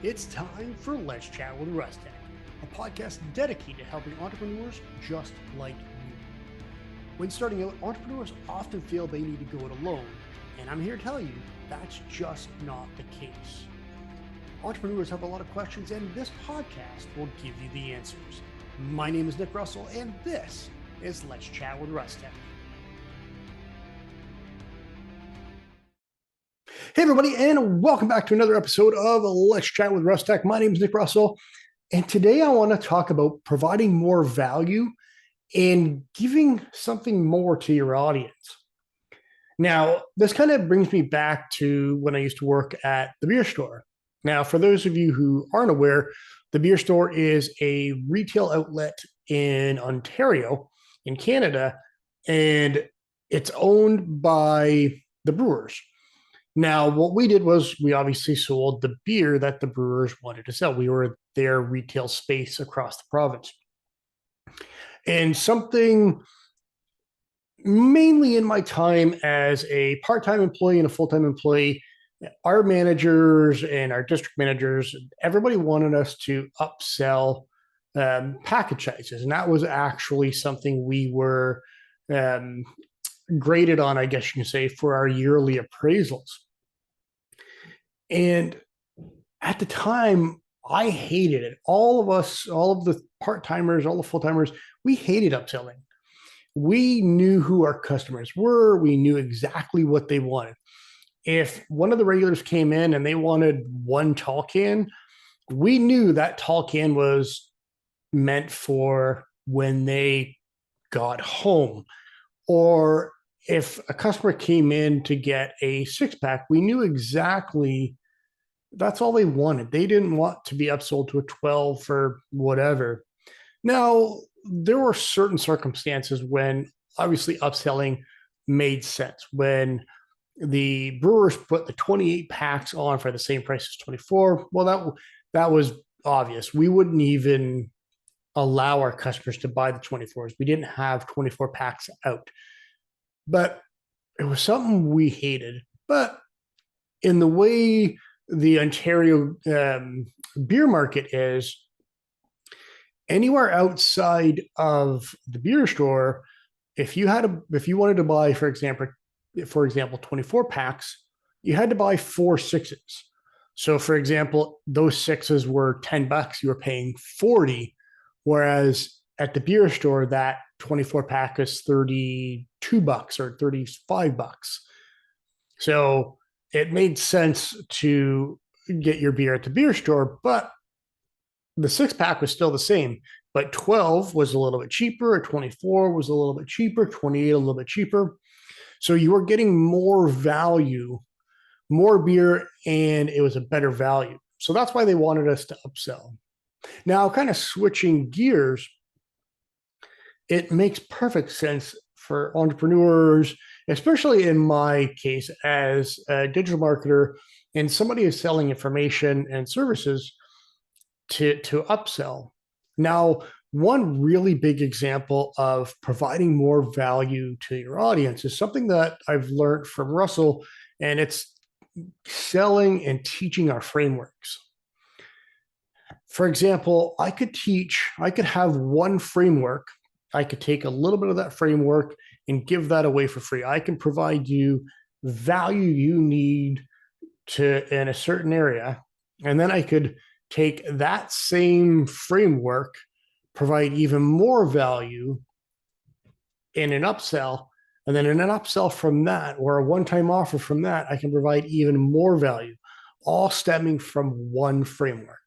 It's time for Let's Chat with Russtek, a podcast dedicated to helping entrepreneurs just like you. When starting out, entrepreneurs often feel they need to go it alone, and I'm here to tell you that's just not the case. Entrepreneurs have a lot of questions, and this podcast will give you the answers. My name is Nick Russell, and this is Let's Chat with Russtek. Hey, everybody, and welcome back to another episode of Let's Chat with Russtek. My name is Nick Russell, and today I want to talk about providing more value and giving something more to your audience. Now, this kind of brings me back to when I used to work at the beer store. Now, for those of you who aren't aware, the beer store is a retail outlet in Ontario, in Canada, and it's owned by the brewers. Now, what we did was we obviously sold the beer that the brewers wanted to sell. We were their retail space across the province. And something mainly in my time as a part-time employee and a full-time employee, our managers and our district managers, everybody wanted us to upsell package sizes. And that was actually something we were graded on, I guess you can say, for our yearly appraisals. And at the time, I hated it. All of us, all of the part-timers, all the full-timers, we hated upselling. We knew who our customers were. We knew exactly what they wanted. If one of the regulars came in and they wanted one tall can, we knew that tall can was meant for when they got home. Or if a customer came in to get a six-pack, we knew exactly that's all they wanted. They didn't want to be upsold to a 12 for whatever. Now, there were certain circumstances when obviously upselling made sense. When the brewers put the 28 packs on for the same price as 24, well, that was obvious. We wouldn't even allow our customers to buy the 24s. We didn't have 24 packs out. But it was something we hated. But in the way the Ontario beer market is, anywhere outside of the beer store, if you wanted to buy, for example, 24 packs, you had to buy 4 sixes. So, for example, those sixes were $10. You were paying $40, whereas at the beer store, that 24 pack is $32 or $35. So it made sense to get your beer at the beer store, but the 6-pack was still the same. But 12 was a little bit cheaper, 24 was a little bit cheaper, 28 a little bit cheaper. So you were getting more value, more beer, and it was a better value. So that's why they wanted us to upsell. Now, kind of switching gears, it makes perfect sense for entrepreneurs, especially in my case as a digital marketer and somebody who's selling information and services, to upsell. Now, one really big example of providing more value to your audience is something that I've learned from Russell, and it's selling and teaching our frameworks. For example, I could have one framework. I could take a little bit of that framework and give that away for free. I can provide you value you need in a certain area. And then I could take that same framework, provide even more value in an upsell. And then in an upsell from that, or a one-time offer from that, I can provide even more value, all stemming from one framework.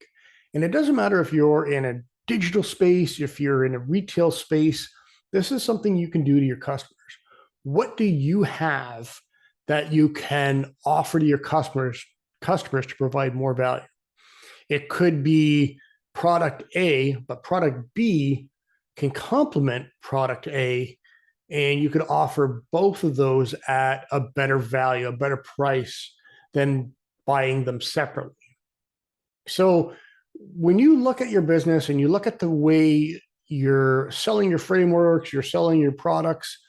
And it doesn't matter if you're in a digital space, if you're in a retail space, this is something you can do to your customers. What do you have that you can offer to your customers to provide more value? It could be product A, but product B can complement product A, and you could offer both of those at a better value, a better price than buying them separately. So when you look at your business and you look at the way you're selling your frameworks, you're selling your products,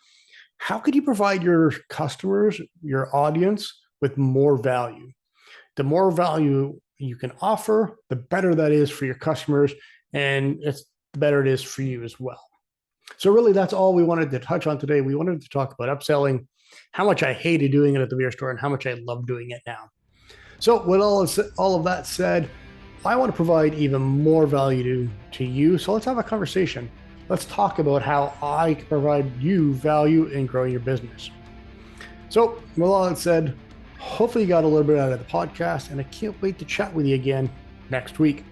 how could you provide your customers, your audience, with more value? The more value you can offer, the better that is for your customers, and the better it is for you as well. So really, that's all we wanted to touch on today. We wanted to talk about upselling, how much I hated doing it at the beer store, and how much I love doing it now. So with all of that said, I want to provide even more value to you. So let's have a conversation. Let's talk about how I can provide you value in growing your business. So with all that said, hopefully you got a little bit out of the podcast, and I can't wait to chat with you again next week.